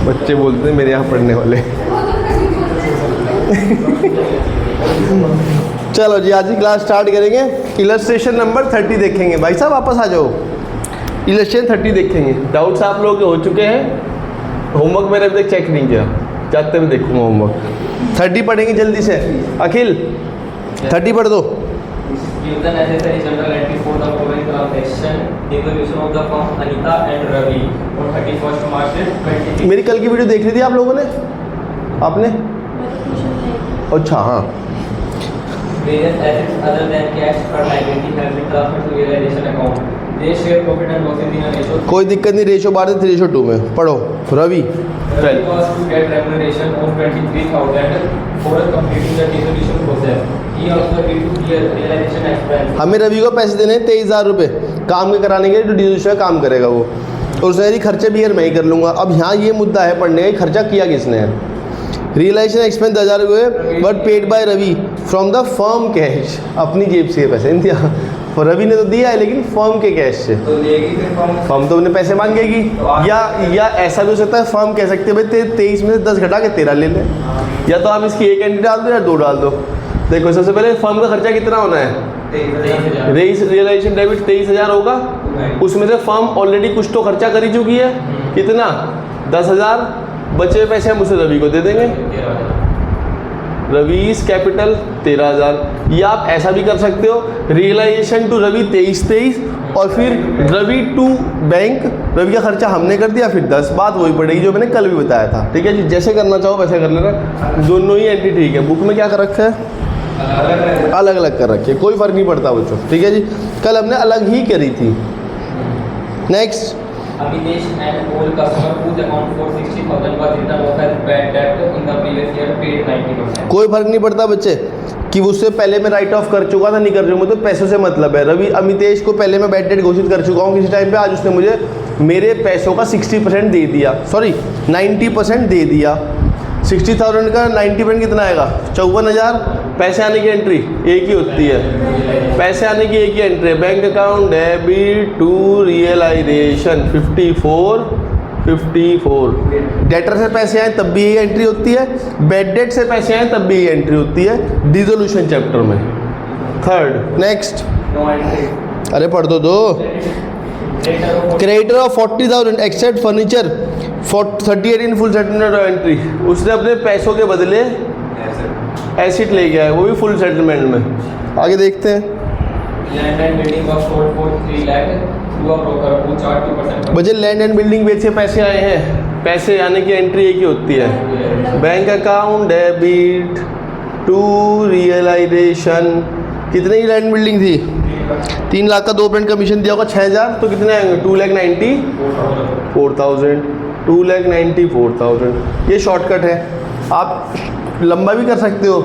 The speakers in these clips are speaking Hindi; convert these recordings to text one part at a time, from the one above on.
बच्चे बोलते हैं मेरे यहाँ पढ़ने वाले। चलो जी, आज की क्लास स्टार्ट करेंगे। इलस्ट्रेशन नंबर 30 देखेंगे। भाई साहब वापस आ जाओ, इलस्ट्रेशन 30 देखेंगे। डाउट्स आप लोगों के हो चुके हैं? होमवर्क मैंने अभी तक चेक नहीं किया, जाते हुए देखूंगा होमवर्क। 30 पढ़ेंगे जल्दी से। अखिल 30 पढ़ दो। Give the necessary general entry for the following transaction. Dissolution of the firm Anita and Ravi on 31st March 2023. मेरी कल की वीडियो देख ली थी आप लोगों ने? आपने? अच्छा हाँ। Various assets other than cash or liability have been transferred to realization account. They share profit and losses in a ratio. कोई दिक्कत नहीं, रेशो 12 3 रेशो 2 में पढ़ो। Ravi Ravi was to get remuneration of 23,000 for completing the dissolution process. He also agreed to clear realization expense. हमें रवि को पैसे देने 23,000 रुपये काम के कराने के लिए, जो डिस्ट्रीब्यूशन में काम करेगा वो। और उसने यदि खर्चे भी यार मैं ही कर लूँगा। अब यहाँ ये मुद्दा है पढ़ने का, खर्चा किया किसने है। रियलाइजेशन एक्सपेंस 10,000 रुपये but paid by Ravi from the firm cash. अपनी जेब से पैसे नहीं दिया, रवि ने तो दिया है लेकिन फर्म के कैश से। तो लेगी फिर फर्म तो उन्हें पैसे मांगेगी। या ऐसा भी हो सकता है फर्म कह सकते हैं भाई 23 में से 10 घटा के 13 ले लें। या तो आप इसकी एक एंट्री डाल दो या 2 डाल दो। देखो सबसे पहले फर्म का खर्चा कितना होना है? रियलाइजेशन डेबिट 23,000 होगा। उसमें से फर्म ऑलरेडी कुछ तो खर्चा कर ही चुकी है। कितना? 10,000। बचे हुए पैसे हम उसे रवि को दे देंगे। रवीज कैपिटल 13,000। या आप ऐसा भी कर सकते हो, रियलाइजेशन टू रवि 23 और फिर रवि टू बैंक। रवि का खर्चा हमने कर दिया, फिर 10। बात वही पड़ेगी जो मैंने कल भी बताया था। ठीक है जी, जैसे करना चाहो वैसे कर लेना, दोनों ही एंट्री ठीक है। बुक में क्या कर रखा है? अलग अलग कर रखी है, कोई फर्क नहीं पड़ता बच्चों। ठीक है जी, कल हमने अलग ही करी थी। Next, Amitesh and all customer whose amount for 60,000 was written off as bad debt in the previous year paid 90%. कोई फर्क नहीं पड़ता बच्चे कि उससे पहले मैं राइट ऑफ कर चुका था नहीं कर चुका, मुझे तो पैसों से मतलब है। रवि अमितेश को पहले मैं बैड डेट घोषित कर चुका हूँ किसी टाइम पे। आज उसने मुझे मेरे पैसों का 60% दे दिया, सॉरी 90% दे दिया। 60,000 का 90% कितना आएगा? 54,000। पैसे आने की एंट्री एक ही होती है, पैसे आने की एक ही एंट्री है। Bank account debit to realisation 54। Debtor से पैसे आए तब भी यही एंट्री होती है, बैड डेट से पैसे आए तब भी यही एंट्री होती है डिसोल्यूशन चैप्टर में। Third, next. No entry. अरे पढ़ दो। Creditor of 40,000 accept furniture 38 in full settlement entry. उसने अपने पैसों के बदले एसिड ले गया है, वो भी फुल सेटलमेंट में। आगे देखते हैं। Land and building was sold for 3 lakh through a broker who charged 2%. मुझे लैंड एंड बिल्डिंग बेच के पैसे आए हैं, पैसे आने की एंट्री एक ही होती है, bank account debit to realisation. कितने की लैंड बिल्डिंग थी? 3 लाख का 2% कमीशन दिया होगा, 6,000 तो कितने आएंगे? 2,94,000। 2,94,000 ये शॉर्टकट है। आप लंबा भी कर सकते हो।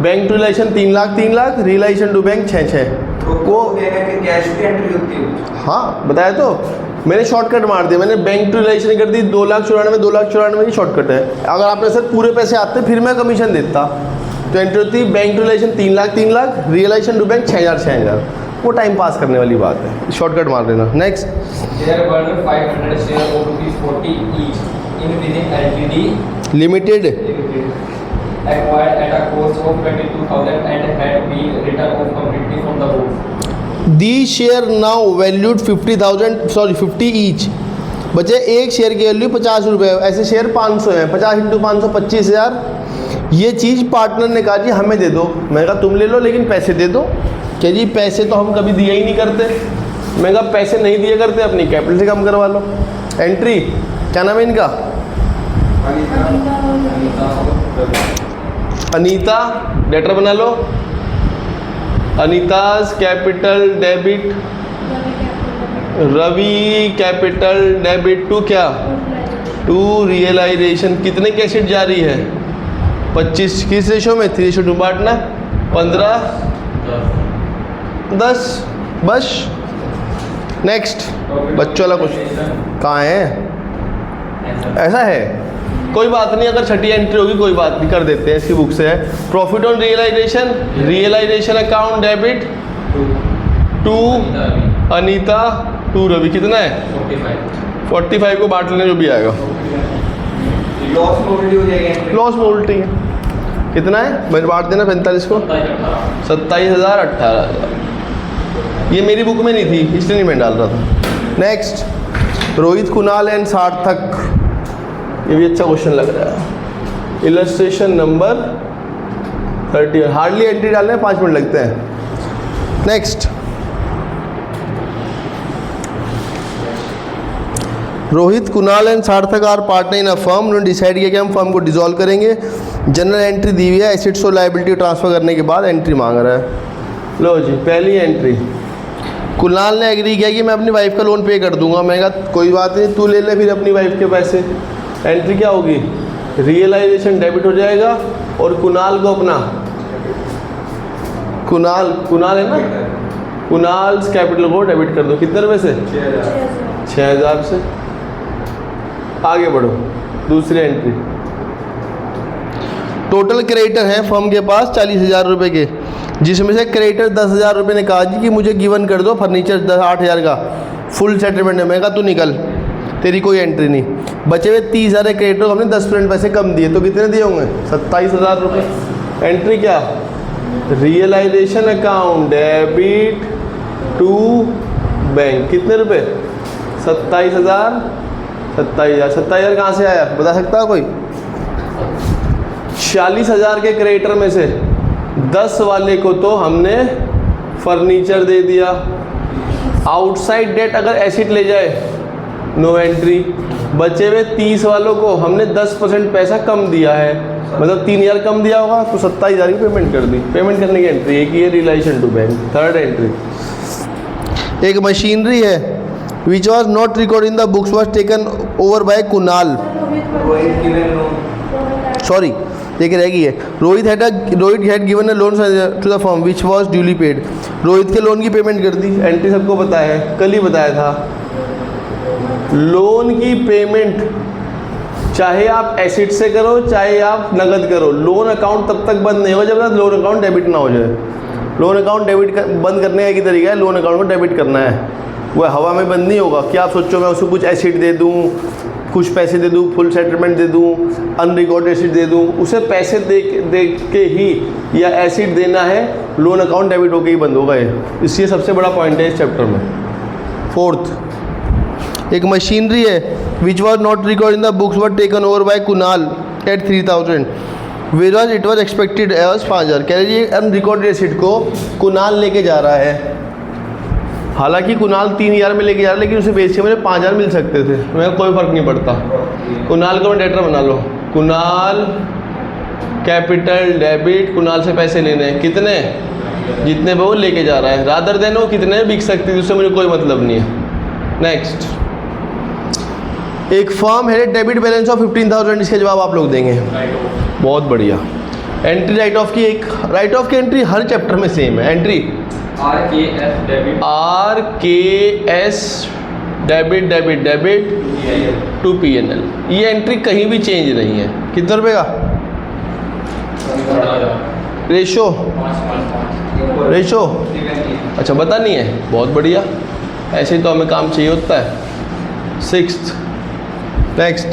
Bank to relation 3 lakh, realisation to bank 6 वो कैश की एंट्री होती है। हाँ बताया तो मैंने, शॉर्टकट मार दिया मैंने। बैंक टू रिलेशन कर दी 2,94,000 ही शॉर्टकट है। अगर आपने सर पूरे पैसे आते फिर मैं कमीशन देता तो एंट्री होती bank to relation 3 lakh, realisation to bank 6,000। वो टाइम पास करने वाली बात है, शॉर्टकट मार देना। Next, There were 500 shares of ₹40 each in within LTD limited acquired at a cost of 22,000 and had been written off completely from the books. The share now valued 50 each. बचे एक शेयर की वैल्यू 50 रुपये। ऐसे शेयर 500 हैं, 50 × 500 25,000। ये चीज़ पार्टनर ने कहा जी हमें दे दो। मैंने कहा तुम ले लो लेकिन पैसे दे दो। क्या जी पैसे तो हम कभी दिया ही नहीं करते। मैंने कहा पैसे नहीं दिए करते, अपनी कैपिटल से कम करवा लो। एंट्री क्या नाम है इनका? अनीता, डेटर बना लो। Anita's capital debit, Ravi capital debit to क्या? To realisation. कितने की एसिड जारी है? 25। किस रेशो में? 3:2 बांटना। 15 10 बस। नेक्स्ट, बच्चों वाला कुछ कहाँ है? ऐसा है, कोई बात नहीं। अगर छठी एंट्री होगी कोई बात नहीं, कर देते हैं, इसकी बुक से है। Profit on realisation, realisation account debit to Anita to Ravi. कितना है? 45 को बांट लेने जो भी आएगा। लॉस में उल्टी हो जाएगी entry। लॉस में उल्टी है। कितना है, मेरे बांट देना 45 को, 27,000 18,000। ये मेरी बुक में नहीं थी इसलिए नहीं मैं डाल रहा था। नेक्स्ट, रोहित कुणाल एंड सार्थक, ये भी अच्छा क्वेश्चन लग रहा है। इलस्ट्रेशन नंबर 30, हार्डली एंट्री डालने में 5 मिनट लगते हैं। Next, Rohit Kunal and Sarthak are partner in a firm. उन्होंने डिसाइड किया कि हम फर्म को डिसॉल्व करेंगे। जनरल एंट्री दी हुई है, एसेट्स और लायबिलिटी ट्रांसफर करने के बाद एंट्री मांग रहा है। लो जी, पहली एंट्री, कुणाल ने एग्री किया कि मैं अपनी वाइफ का लोन पे कर दूंगा। मैं कहा कोई बात नहीं, तू ले ले फिर अपनी वाइफ के पैसे। एंट्री क्या होगी, रियलाइजेशन डेबिट हो जाएगा और कुणाल को अपना, कुणाल है ना, कुणाल कैपिटल को डेबिट कर दो। कितने रुपए से, 6,000 से। आगे बढ़ो, दूसरी एंट्री, टोटल क्रेडिटर हैं फर्म के पास 40,000 रुपये के, जिसमें से क्रेडिटर 10,000 रुपये ने कहा जी कि मुझे गिवन कर दो फर्नीचर 8,000 का फुल सेटलमेंट है। मैं कहा तू निकल, तेरी कोई एंट्री नहीं। बचे हुए 30,000 क्रेडिटर को हमने 10% पैसे कम दिए, तो कितने दिए होंगे, 27,000 रुपये। एंट्री क्या, realisation account debit to bank. कितने रुपए, 27,000। 27,000 कहाँ से आया बता सकता है कोई? 40,000 के क्रेडिटर में से 10 वाले को तो हमने फर्नीचर दे दिया। आउटसाइड डेट अगर एसिड ले जाए नो एंट्री। बचे हुए 30 वालों को हमने 10% पैसा कम दिया है, मतलब 3,000 कम दिया होगा तो 27,000 की पेमेंट कर दी। पेमेंट करने की एंट्री एक ही है, relation to bank. Third entry, एक मशीनरी है which was not record in the books was taken over by Kunal. Sorry, एक रह गई है। Rohit had given a loan to the firm which was duly paid. Rohit के लोन की पेमेंट कर दी। एंट्री सबको पता है, कल ही बताया था। लोन की पेमेंट चाहे आप एसिड से करो चाहे आप नगद करो, लोन अकाउंट तब तक बंद नहीं होगा जब तक लोन अकाउंट डेबिट ना हो जाए। लोन अकाउंट बंद करने का एक ही तरीका है, लोन अकाउंट को डेबिट करना है। वह हवा में बंद नहीं होगा कि आप सोचो मैं उसको कुछ एसिड दे दूँ, कुछ पैसे दे दूँ, फुल सेटलमेंट दे दूँ, अनरिकॉर्ड एसिड दे दूँ। उसे पैसे दे के ही या एसिड देना है, लोन अकाउंट डेबिट होकर ही बंद होगा। ये इसलिए सबसे बड़ा पॉइंट है इस चैप्टर में। फोर्थ, एक मशीनरी है which was not record in the books were taken over by Kunal at 3,000 whereas it was expected as 5,000। कह रही अनरिकॉर्डेड एसिड को कुणाल लेके जा रहा है। हालांकि कुणाल 3,000 में लेके जा रहा है, लेकिन उसे बेच के मुझे 5,000 मिल सकते थे। मैं कोई फ़र्क नहीं पड़ता। कुणाल को मैं डेटर बना लो, कुणाल कैपिटल डेबिट, कुणाल से पैसे लेने हैं। कितने, जितने वो लेके जा रहा है, रादर देन वो कितने बिक सकती है, उससे मुझे कोई मतलब नहीं है। नेक्स्ट, एक फर्म है डेबिट बैलेंस ऑफ 15,000। इसके जवाब आप लोग देंगे। बहुत बढ़िया। एंट्री राइट ऑफ की, एक राइट ऑफ की एंट्री हर चैप्टर में सेम है। Entry RKS debit debit debit to PNL। ये एंट्री कहीं भी चेंज नहीं है। कितने रुपए का रेशो, रेशो अच्छा बता नहीं है, बहुत बढ़िया। ऐसे ही तो हमें काम चाहिए होता है। Sixth, next,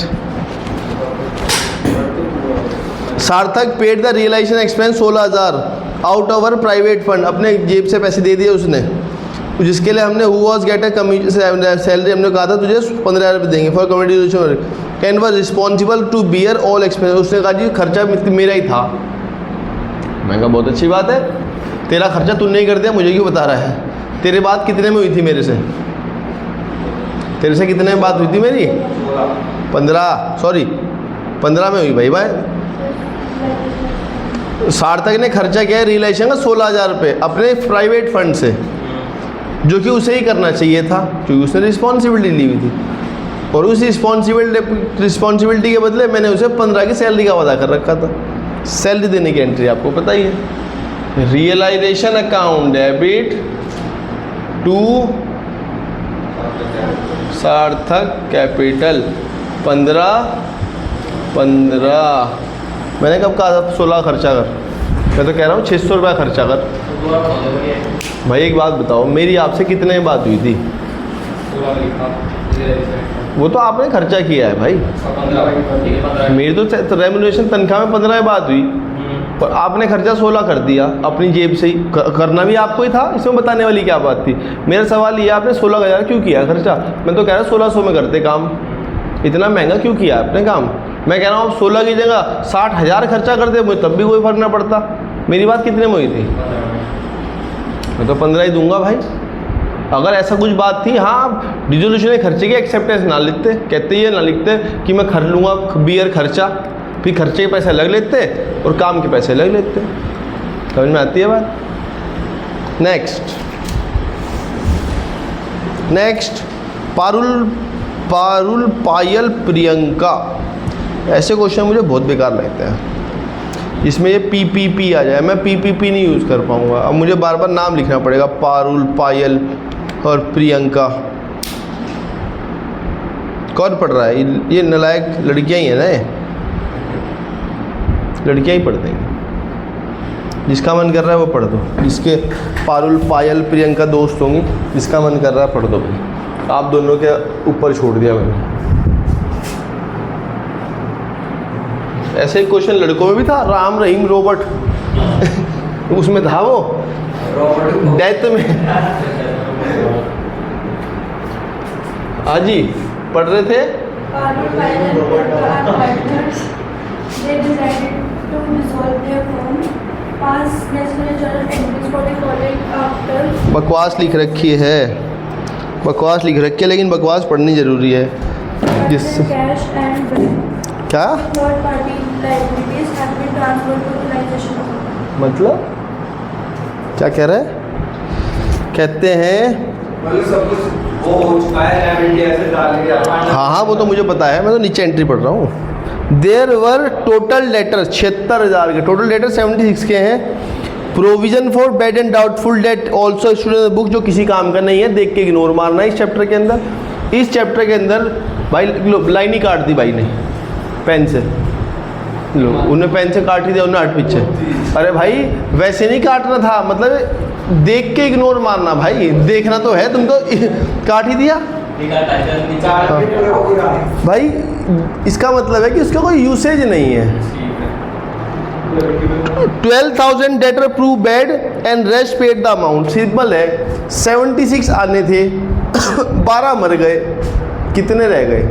Sarthak paid the realisation expense 16,000 out of our private fund. अपने जेब से पैसे दे दिए उसने, जिसके लिए हमने who was get a salary, हमने कहा था तुझे 15,000 रुपये देंगे for community can was responsible to bear all expense. उसने कहा जी खर्चा मेरा ही था। मैं कहा बहुत अच्छी बात है, तेरा खर्चा तूने नहीं कर दिया, मुझे क्यों बता रहा है? तेरे बात कितने में हुई थी मेरे से? तेरे से कितने में बात हुई थी मेरी? 15 में हुई भाई। सार्थक ने खर्चा किया है रियलाइजेशन का 16,000 रुपये अपने प्राइवेट फंड से, जो कि उसे ही करना चाहिए था क्योंकि उसने रिस्पॉन्सिबिलिटी ली हुई थी। और उस रिस्पॉन्सिबिलिटी के बदले मैंने उसे 15 की सैलरी का वादा कर रखा था। सैलरी देने की एंट्री आपको पता ही है। रियलाइजेशन अकाउंट डेबिट टू सार्थक कैपिटल 15। मैंने कब कहा था 16 खर्चा कर? मैं तो कह रहा हूँ 600 रुपया खर्चा कर। भाई एक बात बताओ, मेरी आपसे कितने में बात हुई थी? वो तो आपने खर्चा किया है भाई। 15 ठीक है 15 मेरी तो रेम्यूनरेशन तनख्वाह में 15 बात हुई, पर आपने खर्चा 16 कर दिया अपनी जेब से ही। करना भी आपको ही था, इसमें बताने वाली क्या बात थी। मेरा सवाल ये, आपने 16,000 क्यों किया खर्चा? मैं तो कह रहा 1600 में करते काम, इतना महंगा क्यों किया आपने काम? मैं कह रहा हूँ 16 की जगह 60,000 खर्चा कर दे, मुझे तब भी कोई फर्क ना पड़ता। मेरी बात कितने में हुई थी? मैं तो 15 ही दूंगा भाई। अगर ऐसा कुछ बात थी, हाँ डिजोल्यूशन खर्चे की एक्सेप्टेंस ना लिखते, कहते ये ना लिखते कि मैं खर लूँगा बियर खर्चा, फिर खर्चे के पैसे अलग लेते और काम के पैसे अलग लेते। समझ में आती है बात? नेक्स्ट पारुल पायल प्रियंका, ऐसे क्वेश्चन मुझे बहुत बेकार लगते हैं। इसमें ये पी आ जाए, मैं पी नहीं यूज़ कर पाऊँगा। अब मुझे बार बार नाम लिखना पड़ेगा, पारुल, पायल और प्रियंका। कौन पढ़ रहा है? ये नालायक लड़कियां ही हैं ना, ये लड़कियां ही पढ़ देंगी। जिसका मन कर रहा है वो पढ़ दो, जिसके पारुल, पायल, प्रियंका दोस्त होंगी, जिसका मन कर रहा है पढ़ दो भाई। आप दोनों के ऊपर छोड़ दिया मैंने। ऐसे ही क्वेश्चन लड़कों में भी था, राम रहीम रोबोट उसमें था वो डेथ में। हाँ जी, पढ़ रहे थे। बकवास लिख रखी है, बकवास लिख रखी है, लेकिन बकवास पढ़नी जरूरी है। जिससे क्या मतलब क्या कह रहे हैं? कहते हैं सब कुछ वो हो चुका है, हाँ वो तो मुझे पता है, मैं तो नीचे एंट्री पढ़ रहा हूँ। देयर वर टोटल लेटर 76,000 के, टोटल लेटर 76 के हैं। Provision for bad and doubtful debt also student book, जो किसी काम का नहीं है, देख के इग्नोर मारना है इस चैप्टर के अंदर। इस चैप्टर के अंदर भाई लाइन ही काट दी भाई ने पेन से, लो उन्हें पेन से काट ही दिया, उन्हें 8 पीछे। अरे भाई वैसे नहीं काटना था, मतलब देख के इग्नोर मारना भाई, देखना तो है, तुम तो काट ही दिया भाई। इसका मतलब है कि इसका कोई यूसेज नहीं है। 12,000 debtor prove bad and rest paid the amount. Simple है, 76 आने थे 12 मर गए, कितने रह गए?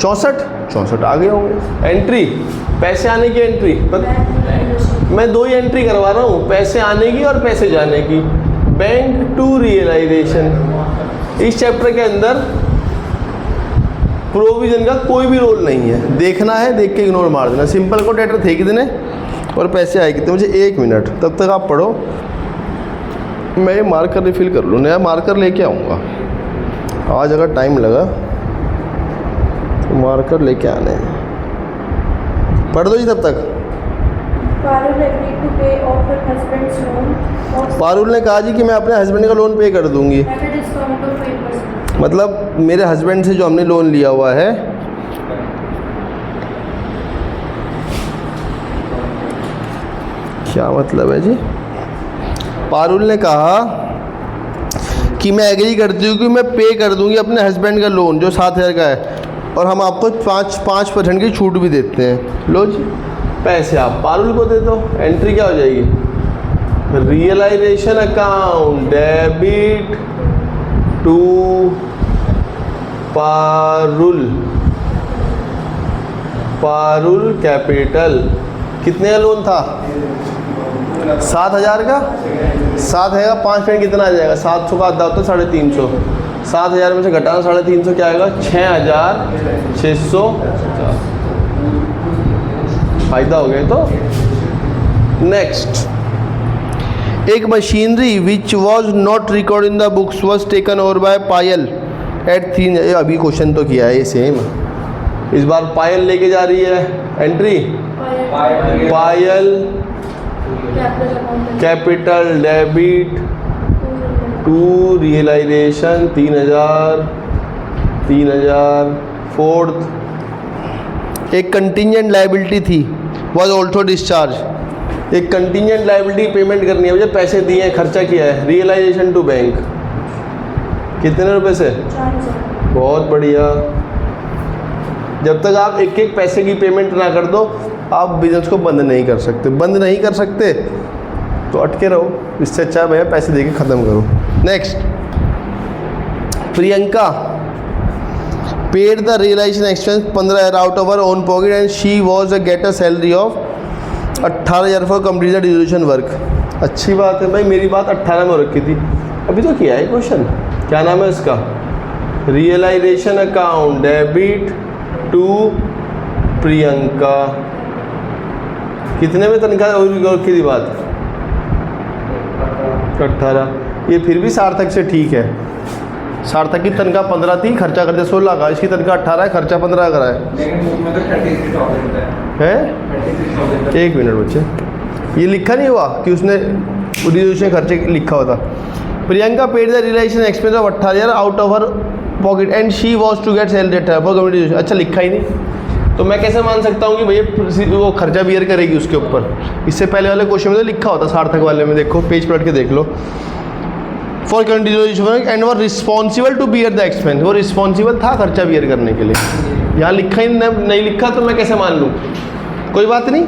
64 आ गए होंगे। एंट्री, पैसे आने की एंट्री, मैं 2 ही एंट्री करवा रहा हूँ, पैसे आने की और पैसे जाने की। बैंक टू रियलाइजेशन, इस चैप्टर के अंदर प्रोविजन का कोई भी रोल नहीं है, देखना है, देख के इग्नोर मार देना। सिंपल को डेटर थे कितने और पैसे आए कितने। मुझे 1 मिनट, तब तक आप पढ़ो, मैं ये मार्कर रिफिल कर लूँ, नया मार्कर लेके आऊँगा। आज अगर टाइम लगा तो मार्कर लेके आने, पढ़ दो जी तब तक। पारुल ने कहा जी कि मैं अपने हस्बैंड का लोन पे कर दूंगी, मतलब मेरे हस्बैंड से जो हमने लोन लिया हुआ है, क्या मतलब है जी? पारुल ने कहा कि मैं एग्री करती हूँ कि मैं पे कर दूंगी अपने हस्बैंड का लोन जो 7,000 का है, और हम आपको 5% की छूट भी देते हैं। लो जी, पैसे आप पारुल को दे दो। एंट्री क्या हो जाएगी? Realisation account, debit to Parul capital. कितने का लोन था? 7,000 का। 7,000 का 5% कितना आ जाएगा? 700 का आधा होता है 350। 7,000 में से घटाना 350 क्या आएगा? 6,650। फायदा हो गया। तो नेक्स्ट, एक machinery which was not record in the books was taken over by Payal at 3। अभी क्वेश्चन तो किया है ये सेम, इस बार पायल लेके जा रही है। Entry Payal capital debit to realisation 3,000। Fourth, एक कंटिजेंट लाइबिलिटी थी वॉज ऑल्सो डिस्चार्ज। एक कंटिजेंट लाइबिलिटी पेमेंट करनी है, मुझे पैसे दिए हैं, खर्चा किया है, रियलाइजेशन टू बैंक। कितने रुपए से? बहुत बढ़िया। जब तक आप एक एक पैसे की पेमेंट ना कर दो आप बिजनेस को बंद नहीं कर सकते। बंद नहीं कर सकते तो अटके रहो, इससे अच्छा भैया पैसे दे के ख़त्म करो। Next, Priyanka paid the realisation expense 15,000 out of her own pocket and she was a get a salary of 18,000 for complete the dissolution work. अच्छी बात है भाई, मेरी बात 18 में हो रखी थी, अभी तो किया है क्वेश्चन। क्या नाम है इसका? Realisation account debit to Priyanka. कितने में तनख्वाह रखी थी बात? 18। ये फिर भी सार्थक से ठीक है। सार्थक की तनख्वाह 15 थी, खर्चा करते 16 का, इसकी तनख्वाह 18 है, खर्चा 15 का है। लेकिन उसमें तो 33,000 है 33,000। एक मिनट बच्चे, ये लिखा नहीं हुआ कि उसने रिजोल्यूशन खर्चे लिखा हुआ था। Priyanka paid the realisation expense of 18,000 out of her pocket and she was to get salary for community. अच्छा लिखा ही नहीं, तो मैं कैसे मान सकता हूँ कि भैया वो खर्चा बियर करेगी उसके ऊपर? इससे पहले वाले क्वेश्चन में तो लिखा होता, सार्थक वाले में देखो, पेज पलट के देख लो। फॉर कंटिन्यूएशन एंड वो responsible to bear the expense, वो रिस्पॉन्सिबल था खर्चा बियर करने के लिए। यहाँ लिखा ही नहीं लिखा तो मैं कैसे मान लूँ? कोई बात नहीं,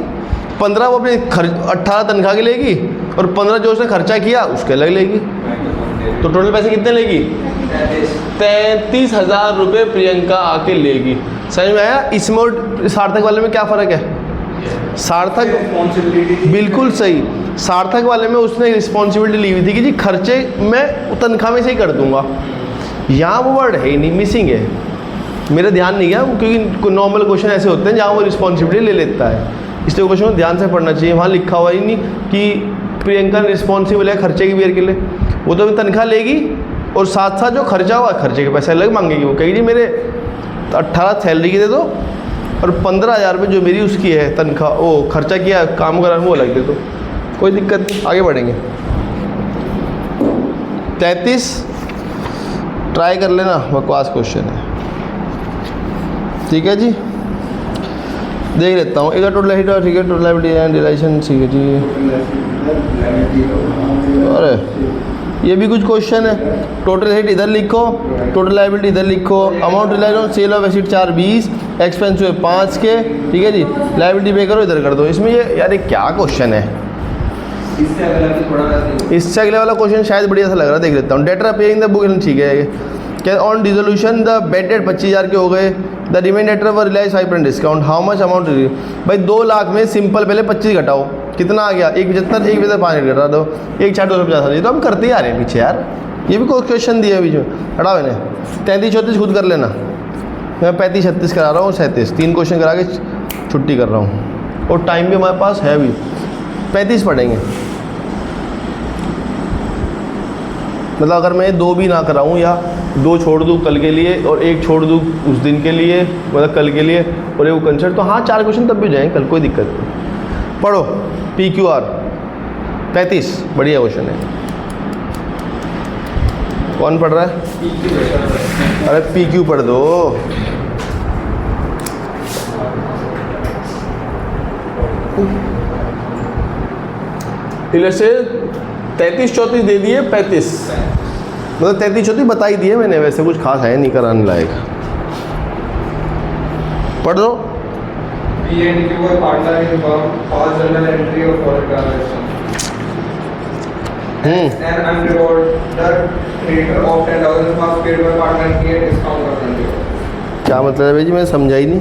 15 वो अपनी 18 तनख्वाह की लेगी और 15 जो उसने खर्चा किया उसके अलग लेगी, तो टोटल पैसे कितने लेगी? 33,000 रुपये प्रियंका आके लेगी। समझ में आया? इसमें और सार्थक वाले में क्या फ़र्क है? सार्थक बिल्कुल सही, सार्थक वाले में उसने रिस्पॉन्सिबिलिटी ली हुई थी कि जी खर्चे मैं तनख्वाह में से ही कर दूंगा। यहाँ वो वर्ड है ही नहीं, मिसिंग है, मेरा ध्यान नहीं गया, क्योंकि नॉर्मल क्वेश्चन ऐसे होते हैं जहाँ वो रिस्पॉन्सिबिलिटी ले लेता है, इसलिए क्वेश्चन को ध्यान से पढ़ना चाहिए। वहाँ लिखा हुआ ही नहीं कि प्रियंका रिस्पॉन्सिबल है खर्चे की बियर के लिए। वो तो अभी तनख्वाह लेगी और साथ साथ जो खर्चा हुआ खर्चे के पैसे अलग मांगेगी। वो कहेगी जी मेरे 18 सैलरी की दे दो और 15,000 रुपये जो मेरी उसकी है तनख्वाह, वो खर्चा किया काम करा वो अलग दे दो। कोई दिक्कत नहीं, आगे बढ़ेंगे। 33 ट्राई कर लेना, बकवास क्वेश्चन है, ठीक है जी। देख लेता हूँ। एक टोटल हिट और ठीक है, टोटल लायबिलिटी एंड रिलेशन, ठीक है जी। अरे ये भी कुछ क्वेश्चन है। टोटल हिट इधर लिखो, टोटल लायबिलिटी इधर लिखो। Amount realise on sale of asset 420, expense हुए 5 के, ठीक है जी। लायबिलिटी पे करो, इधर कर दो। इसमें ये यार ये क्या क्वेश्चन है? इससे अगले वाला क्वेश्चन शायद बढ़िया सा लग रहा है, देख लेता हूँ। डेटर अपियरिंग द बुक, ठीक है। क्या on dissolution the bad debt 25,000 के हो गए, the remain debtor were realise 5% discount, how much amount? भाई 2 लाख में सिंपल पहले 25 घटाओ, कितना आ गया? 175, 1 5 घटा दो, 1,60,250। ये तो हम करते ही आ रहे हैं पीछे यार, ये भी कोई क्वेश्चन दिया बीच में, हटाओ इन्हें। 33-34 खुद कर लेना, मैं 35-36 करा रहा हूँ, 37 3 क्वेश्चन करा के छुट्टी कर रहा हूँ, और टाइम भी हमारे पास है भी। 35 पढ़ेंगे, मतलब अगर मैं 2 भी ना कराऊँ या 2 छोड़ दूँ कल के लिए और 1 छोड़ दूँ उस दिन के लिए, मतलब कल के लिए, और 1 कंसर्ट, तो हाँ 4 क्वेश्चन तब भी जाएंगे कल, कोई दिक्कत नहीं। पढ़ो PQR 35, बढ़िया क्वेश्चन है। कौन पढ़ रहा है? अरे PQ पढ़ दो। से 33-34 दे दिए, 35 मतलब 33-34 बता ही दिए मैंने, वैसे कुछ खास है नहीं कराने लायक। पढ़ दो। क्या मतलब है भाई जी, मैंने समझा ही नहीं।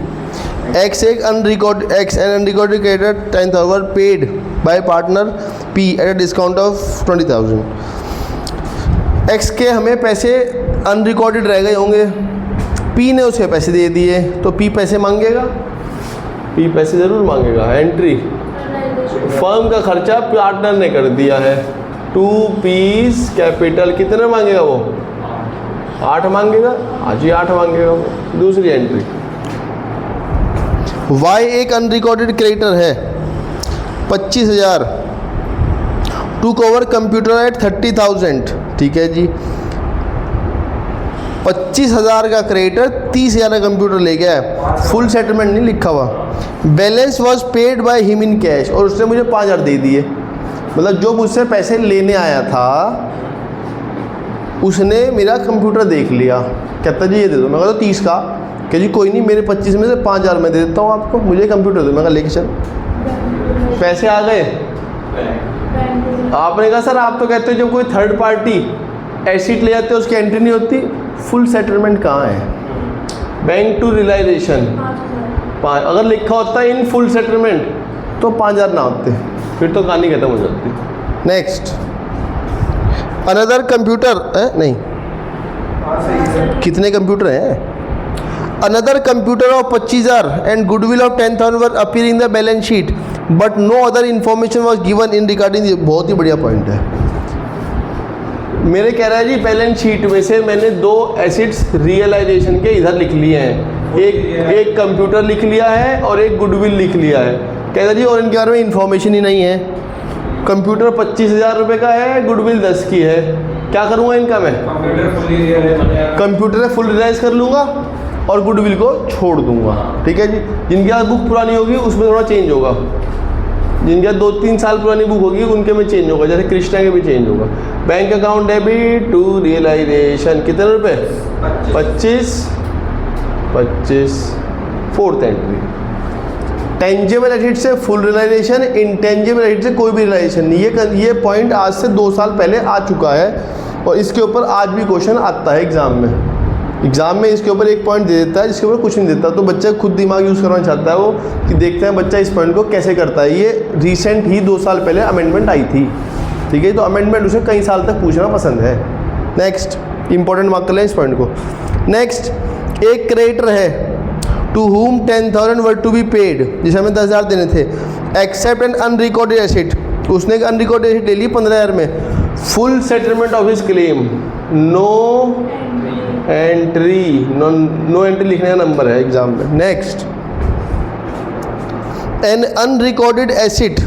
X एक unrecord X an unrecorded creditor 10,000 paid by partner P at a discount of 20,000। X के हमें पैसे अनरिकॉर्डेड रह गए होंगे, P ने उसे पैसे दे दिए, तो P पैसे मांगेगा, P पैसे ज़रूर मांगेगा। एंट्री, फर्म का खर्चा पार्टनर ने कर दिया है, 2P's कैपिटल, कितने मांगेगा वो? 8 मांगेगा, आज ही 8 मांगेगा वो। दूसरी एंट्री, Y एक अनरिकॉर्डेड क्रेडिटर है 25,000, टू कवर कंप्यूटर एट 30,000, ठीक है जी। 25,000 का क्रेडिटर 30,000 का कंप्यूटर ले गया है, फुल सेटलमेंट नहीं लिखा हुआ। Balance was paid by him in cash, और उसने मुझे 5,000 दे दिए, मतलब जो मुझसे पैसे लेने आया था उसने मेरा कंप्यूटर देख लिया, कहता जी ये दे दो। मैं कहा तो 30 का, कि जी कोई नहीं, मेरे 25 में से 5,000 मैं दे देता हूँ आपको, मुझे कंप्यूटर दो। मैं कहा लेके चल। पैसे आ गए। आपने कहा सर आप तो कहते हो जब कोई थर्ड पार्टी एसिड ले जाते हैं उसकी एंट्री नहीं होती। फुल सेटलमेंट कहाँ है? बैंक टू रियलाइजेशन, अगर लिखा होता है इन फुल सेटलमेंट तो 5,000 ना होते, फिर तो कहानी खत्म हो जाती। नेक्स्ट, अनदर कंप्यूटर है नहीं, कितने कंप्यूटर हैं? Another computer of 25,000 and goodwill of 10,000 were appear in the balance sheet but no other information was given in regarding. बहुत ही बढ़िया पॉइंट है। मेरे कह रहा है जी बैलेंस शीट में से मैंने 2 एसेट्स रियलाइजेशन के इधर लिख लिए हैं, एक कंप्यूटर लिख लिया है और एक गुडविल लिख लिया है। कहता जी और इनके बारे में इंफॉर्मेशन ही नहीं है। कंप्यूटर 25,000 रुपये का है, गुडविल 10 की है, क्या करूँगा इनका मैं? कंप्यूटर फुल रियलाइज कर लूँगा और गुडविल को छोड़ दूँगा। ठीक है जी। जिनकी आज बुक पुरानी होगी उसमें थोड़ा चेंज होगा, जिनके 2-3 साल पुरानी बुक होगी उनके में चेंज होगा, जैसे कृष्णा के भी चेंज होगा। Bank account debit to realisation कितने रुपए? 25 फोर्थ एंट्री। टेंजेबल एसेट से फुल रियलाइजेशन, इंटेंजेबल एसेट से कोई भी रियलाइजेशन नहीं। ये पॉइंट आज से 2 साल पहले आ चुका है और इसके ऊपर आज भी क्वेश्चन आता है एग्जाम में इसके ऊपर एक पॉइंट दे देता है जिसके ऊपर कुछ नहीं देता, तो बच्चा खुद दिमाग यूज़ करना चाहता है वो कि देखते हैं बच्चा इस पॉइंट को कैसे करता है। ये रिसेंट ही 2 साल पहले अमेंडमेंट आई थी। ठीक है, तो अमेंडमेंट उसे कई साल तक पूछना पसंद है। नेक्स्ट, इंपॉर्टेंट मार्क कर लें इस पॉइंट को। नेक्स्ट, एक क्रेडिटर है to whom 10,000 were to be paid, जिसे हमें 10,000 देने थे, एक्सेप्ट एन अनरिकॉर्डेड एसेट। उसने एक अनरिकॉर्डेड एसेट ले ली 15,000 में। Full settlement of his claim, no entry, no entry लिखने का नंबर है एग्जाम में। Next, an unrecorded asset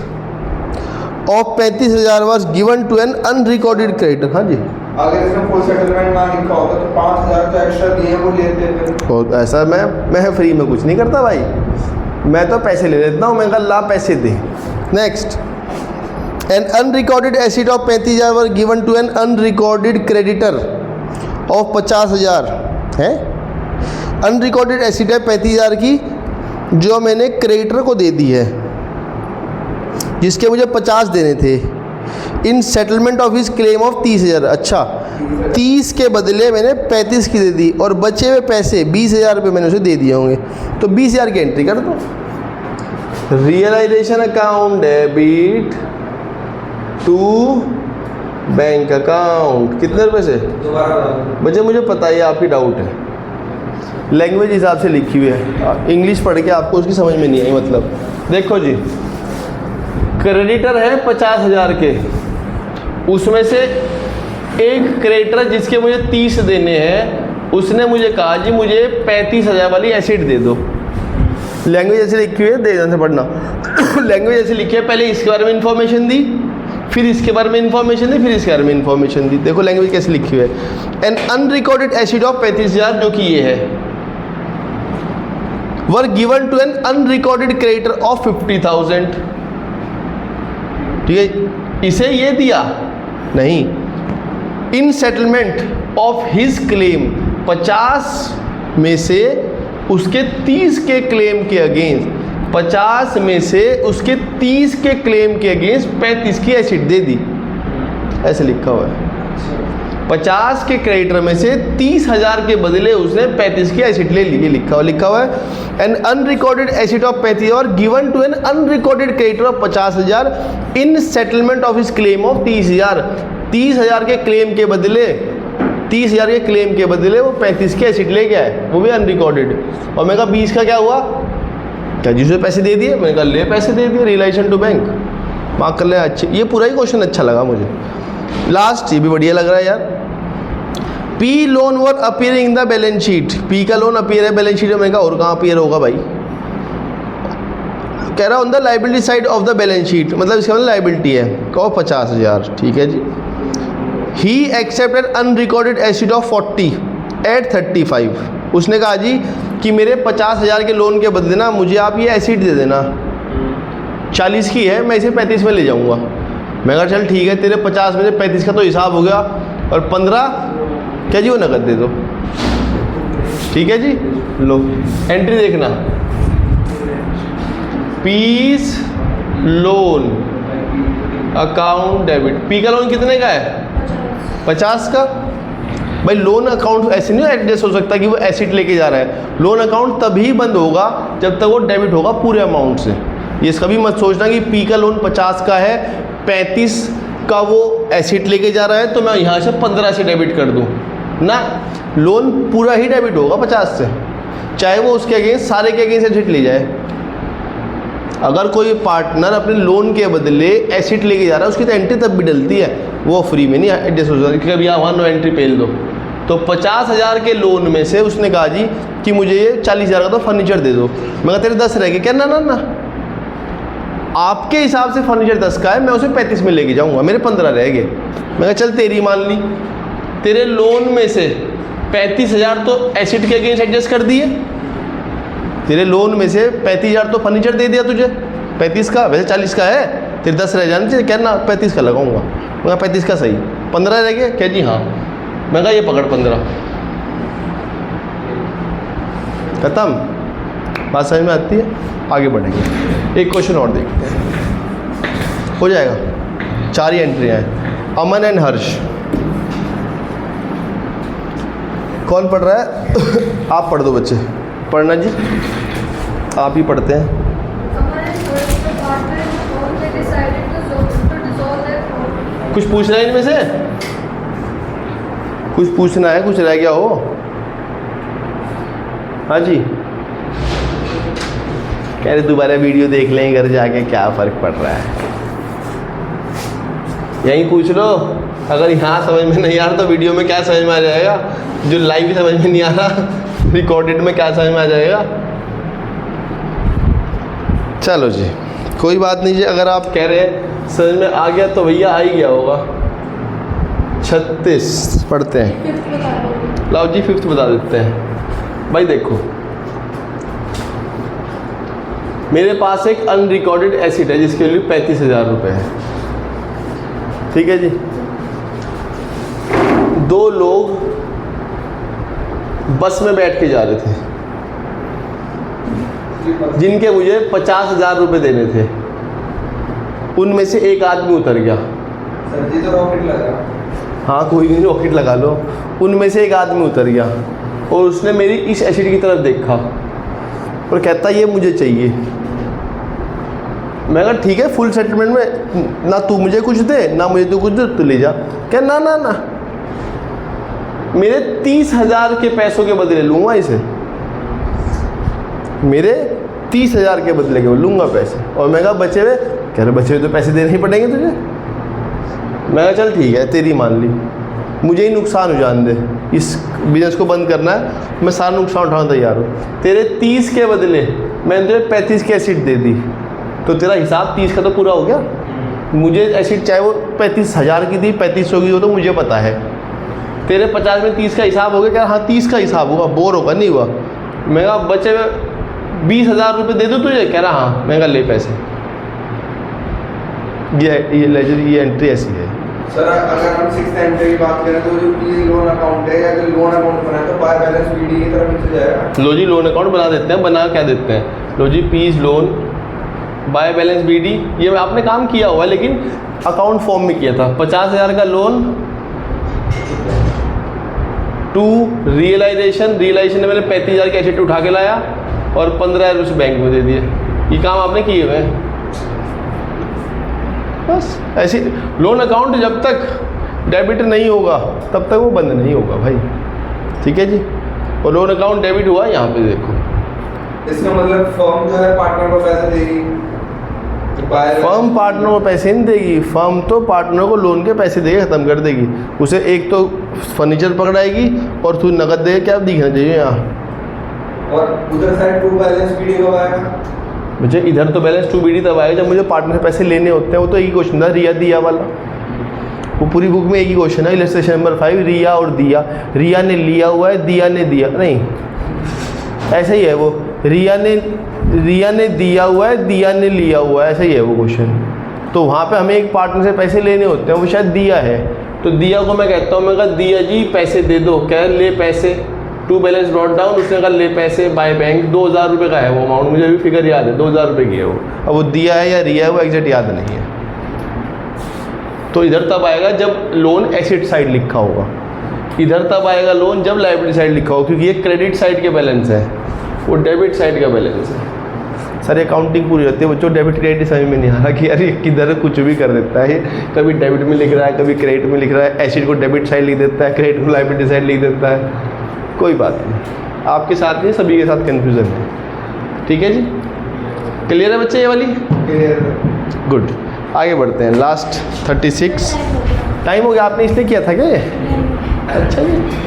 of 35,000 was given to an unrecorded creditor. हाँ जी, अगर इसमें फुल सेटलमेंट ना लिखा होता तो 5,000 जो एक्स्ट्रा दिए वो लेते फिर। और ऐसा मैं फ्री में कुछ नहीं करता भाई, मैं तो पैसे ले लेता हूँ। मैं कहा ला पैसे दे। Next, an unrecorded asset of 35,000 were given to an unrecorded creditor of 50,000 है। अनरिकॉर्डेड एसेट है 35,000 की जो मैंने क्रेडिटर को दे दी है, जिसके मुझे 50 देने थे, in settlement of his claim of 30,000। अच्छा, 30 के बदले मैंने 35 की दे दी और बचे हुए पैसे 20,000 रुपये मैंने उसे दे दिए होंगे, तो 20,000 की एंट्री कर दो। Realisation account debit to bank account कितने रुपए से? बच्चे मुझे पता है आपकी डाउट है, लैंग्वेज हिसाब से लिखी हुई है, इंग्लिश पढ़ के आपको उसकी समझ में नहीं आई। मतलब देखो जी, क्रेडिटर है 50,000 के, उसमें से एक क्रेडिटर जिसके मुझे 30 देने हैं, उसने मुझे कहा जी मुझे 35,000 वाली एसेट दे दो। लैंग्वेज ऐसे लिखी हुई है, दे ध्यान से पढ़ना। लैंग्वेज ऐसे लिखी है, पहले इसके बारे में इंफॉर्मेशन दी, फिर इसके बारे में इंफॉर्मेशन दी, फिर इसके बारे में इंफॉर्मेशन दी। देखो लैंग्वेज कैसे लिखी हुई है। एन अनरिकॉर्डेड एसेट ऑफ 35,000 जो कि ये है, were given to an unrecorded creditor of 50,000। ठीक है, इसे ये दिया नहीं, in settlement of his claim 50 में से उसके 30 के क्लेम के अगेंस्ट, 50 में से उसके 30 के क्लेम के अगेंस्ट 35 की एसेट दे दी, ऐसे लिखा हुआ है। 50 के क्रेडिटर में से 30,000 के बदले उसने 35 की एसेट ले ली, ये लिखा हुआ है। एन अनरिकॉर्डेड एसेट ऑफ 35 और given to an unrecorded creditor of 50,000 in settlement of his claim of 30,000। 30,000 के क्लेम के बदले 30,000 के क्लेम के बदले वो 35 की एसेट ले गया है, वो भी अनरिकॉर्डेड। और मैं कहा 20 का क्या हुआ? क्या जिसे पैसे दे दिए? मैंने कहा ले पैसे दे दिए, रिलेशन टू बैंक। मार्क कर ले। अच्छे, ये पूरा ही क्वेश्चन अच्छा लगा मुझे। लास्ट, ये भी बढ़िया लग रहा है यार। P loan were appearing in the balance sheet. P का लोन अपीयर है बैलेंस शीट में। मैंने कहा और कहाँ अपीयर होगा भाई? कह रहा on the liability side of the balance sheet, मतलब इसका मतलब लाइबिलिटी है। कहो 50,000, ठीक है जी। He accepted unrecorded asset of 40 at 35। उसने कहा जी कि मेरे 50,000 के लोन के बदले ना मुझे आप ये एसेट दे देना, 40 की है, मैं इसे 35 में ले जाऊंगा। मैं कहा चल ठीक है, तेरे 50 में से 35 का तो हिसाब हो गया और 15 क्या जी वो नकद दे दो, ठीक है जी। लो एंट्री देखना, P's loan account debit. P का लोन कितने का है? 50 का। भाई लोन अकाउंट ऐसे नहीं एडजस्ट हो सकता कि वो एसिड लेके जा रहा है। लोन अकाउंट तभी बंद होगा जब तक वो डेबिट होगा पूरे अमाउंट से। ये कभी मत सोचना कि पी का लोन 50 का है, 35 का वो एसिड लेके जा रहा है तो मैं यहाँ से 15 से डेबिट कर दूँ ना। लोन पूरा ही डेबिट होगा 50 से, चाहे वो उसके अगेंस्ट सारे के अगेंस्ट एसिड ले जाए। अगर कोई पार्टनर अपने लोन के बदले एसिड लेके जा रहा है उसकी तो एंट्री तब भी डलती है, वो फ्री में नहीं एडजस्ट हो सकती। कभी यहाँ नो एंट्री पेल दो। तो 50,000 के लोन में से उसने कहा जी कि मुझे ये 40,000 का तो फर्नीचर दे दो। मैं कहा तेरे 10 रह गए क्या? ना ना ना, आपके हिसाब से फर्नीचर 10 का है, मैं उसे 35 में लेके जाऊँगा, मेरे 15 रह गए। मैं कहा चल तेरी मान ली, तेरे लोन में से 35,000 तो एसिड के अगेंस्ट एडजस्ट कर दिए, तेरे लोन में से 35,000 तो फर्नीचर दे दिया तुझे 35 का, वैसे 40 का है, तेरे 10 रह जाने चाहिए, कहना 35 का लगाऊंगा। मैं 35 का सही, 15 रह गए क्या जी? हाँ। मैं कहा ये पकड़ 15, खत्म। बात समझ में आती है? आगे बढ़ेंगे, एक क्वेश्चन और देखते हैं, हो जाएगा। 4 ही एंट्रियाँ हैं। अमन एंड हर्ष, कौन पढ़ रहा है? आप पढ़ दो बच्चे, पढ़ना जी, आप ही पढ़ते हैं। कुछ पूछना है इनमें से? कुछ पूछना है? कुछ रह गया हो? हाँ जी, कह रहे दोबारा वीडियो देख लें घर जाके, क्या फ़र्क पड़ रहा है, यहीं पूछ लो। अगर यहाँ समझ में नहीं आ रहा तो वीडियो में क्या समझ में आ जाएगा? जो लाइव समझ में नहीं आ रहा रिकॉर्डेड में क्या समझ में आ जाएगा? चलो जी, कोई बात नहीं जी। अगर आप कह रहे हैं समझ में आ गया तो भैया आ ही गया होगा। 36 पढ़ते हैं। लाओ जी 5th बता देते हैं। भाई देखो, मेरे पास एक अनरिकॉर्डेड एसिड है जिसके वैल्यू 35,000 रुपये है, ठीक है जी। 2 लोग बस में बैठ के जा रहे थे जिनके मुझे 50,000 रुपये देने थे। उनमें से एक आदमी उतर गया। सर जी तो रॉकेट लगा। हाँ कोई नहीं, रॉकेट लगा लो। उनमें से एक आदमी उतर गया और उसने मेरी इस एसिड की तरफ देखा और कहता ये मुझे चाहिए। मैं कहा ठीक है, फुल सेटलमेंट में ना तू मुझे कुछ दे ना मुझे तू कुछ दे, तू ले जा। क्या ना ना ना, मेरे 30,000 के पैसों के बदले लूँगा इसे, मेरे 30,000 के बदले के लूँगा पैसे। और मैं कहा बचे हुए, कह रहे बचे हुए तो पैसे देने ही पड़ेंगे तुझे। मैं कहा चल ठीक है, तेरी मान ली, मुझे ही नुकसान हो जान दे, इस बिज़नेस को बंद करना है, मैं सारा नुकसान उठाना तैयार हूँ। तेरे 30 के बदले मैंने तुझे 35 की एसिड दे दी, तो तेरा हिसाब 30 का तो पूरा हो गया। मुझे एसिड चाहे वो 35,000 की थी, 3500 की हो, तो मुझे पता है। तेरे 50 में 30 का हिसाब हो गया क्या? हाँ 30 का हिसाब होगा, बोर होगा नहीं हुआ। मैं कहा बचे 20,000 रुपये दे दूँ तुझे? कह रहा हाँ। मैं कहा ले पैसे। ये लेजर, ये एंट्री ऐसी है। सर अगर हम 6th एंट्री की बात करें तो जो प्लीज लोन अकाउंट है या अगर लोन अकाउंट बनाए तो बाय बैलेंस बीडी की तरफ नीचे जाएगा। लो जी लोन अकाउंट बना देते हैं। बना क्या देते हैं? लो जी पीस लोन बाय बैलेंस बीडी, ये आपने काम किया हुआ है लेकिन अकाउंट फॉर्म में किया था। 50,000 का लोन टू रियलाइजेशन में मैंने 35,000 के एसेट उठा के लाया और 15,000 उस बैंक में दे दिए। ये काम आपने किए हुए हैं। बस ऐसे लोन अकाउंट जब तक डेबिट नहीं होगा तब तक वो बंद नहीं होगा भाई, ठीक है जी। और लोन अकाउंट डेबिट हुआ यहाँ पे देखो। इसका मतलब फर्म जो है पार्टनर को पैसे देगी, फर्म पार्टनर को पैसे नहीं देगी, फर्म तो पार्टनर को लोन के पैसे देके ख़त्म कर देगी। उसे एक तो फर्नीचर पकड़ाएगी और तू नकद दे, क्या दिखना चाहिए यहाँ। और उधर साइड टू बैलेंस बीडी कब आएगा? मुझे इधर तो बैलेंस टू बीडी तब आएगा जब मुझे पार्टनर से पैसे लेने होते हैं। वो तो एक ही क्वेश्चन था, रिया दिया वाला। वो पूरी बुक में एक ही क्वेश्चन है, इलस्ट्रेशन नंबर 5, रिया और दिया। रिया ने लिया हुआ है, दिया ने दिया नहीं, ऐसा ही है वो। रिया ने दिया हुआ है, दिया ने लिया हुआ है, ऐसा ही है वो क्वेश्चन। तो वहाँ पे हमें एक पार्टनर से पैसे लेने होते हैं, वो शायद दिया है। तो दिया को मैं कहता हूँ, मैं कहा दिया जी पैसे दे दो, कह ले पैसे, टू बैलेंस ब्रॉट डाउन, उसने कहा ले पैसे बाय बैंक, 2000 रुपये का है वो अमाउंट, मुझे अभी फिगर याद है 2000 रुपये की है वो। अब वो दिया है या रिया है वो एग्जैक्ट याद नहीं है। तो इधर तब आएगा जब लोन एसेट साइड लिखा होगा, इधर तब आएगा लोन जब लायबिलिटी साइड लिखा होगा, क्योंकि ये क्रेडिट साइड के बैलेंस है, वो डेबिट साइड का बैलेंस है। सारी अकाउंटिंग पूरी होती है बच्चों, डेबिट क्रेडिट समझ में नहीं आ रहा कि यार ये किधर कुछ भी कर देता है, कभी डेबिट में लिख रहा है, कभी क्रेडिट में लिख रहा है, एसेट को डेबिट साइड लिख देता है, क्रेडिट को लायबिलिटी साइड लिख देता है। कोई बात नहीं, आपके साथ नहीं, सभी के साथ कन्फ्यूज़न है। ठीक है जी, क्लियर है बच्चे ये वाली? गुड, आगे बढ़ते हैं। लास्ट 36 टाइम हो गया, आपने इसलिए किया था क्या ये? अच्छा जी,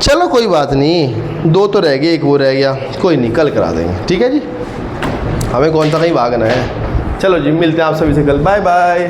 चलो कोई बात नहीं, 2 तो रह गए, 1 वो रह गया, कोई नहीं कल करा देंगे। ठीक है जी, हमें कौन सा कहीं भागना है। चलो जी, मिलते हैं आप सभी से कल, बाय बाय।